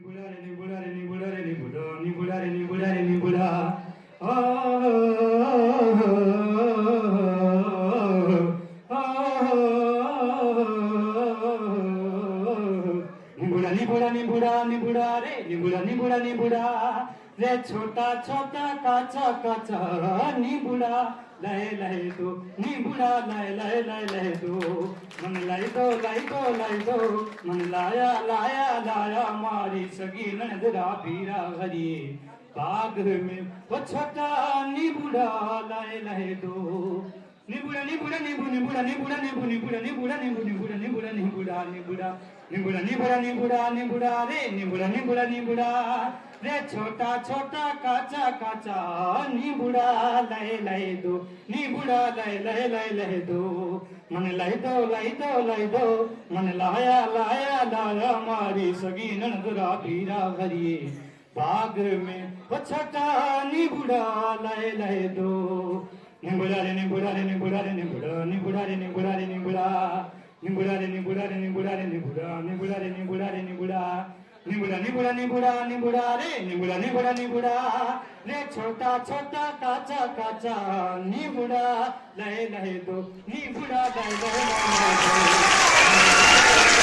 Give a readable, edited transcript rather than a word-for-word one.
निबुडा रे निबुडा रे निबुडा रे निबुडा निबुडा रे निबुडा रे निबुडा आ निबुडा निबुडा निबुडा निबुडा रे निबुडा निबुडा निबुडा रे छोटा छोटा काचा काचा निबुडा लय लय दो निबुडा लय लय लय लय दो मन लय दो मन लाया लाया लाया मारी सगी नंदरा पीरा हरी बाग में वो छोटा निबुडा लय लय दो निबुडा निबुडा निबु निबुडा निबुडा निबु निबुडा निबुडा निबु निबुडा निबुडा निबुडा निबुडा निबुडा निबुडा निबुडा निबुडा रे निबुडा निबुडा निबुडा रे छोटा छोटा काचा काचा निबुडा लय लय दो निबुडा लय लय लय लय दो मन लय दो मन लाया लाया लाया मारी सगी नंदरा पीरा भरिए बाग में वो छोटा निबुडा लय लय दो निबुडा रे निबुडा रे निबुडा रे निबुडा निबुडा रे निबुडा रे निबुडा निबुडा रे निबुडा रे निबुडा रे निबुडा निबुडा रे निबुडा रे निबुडा निबुडा निबुडा निबुडा निबुडा रे निबुडा निबुडा निबुडा रे छोटा छोटा काचा काचा निबुडा लय लय दो निबुडा लय लय लय दो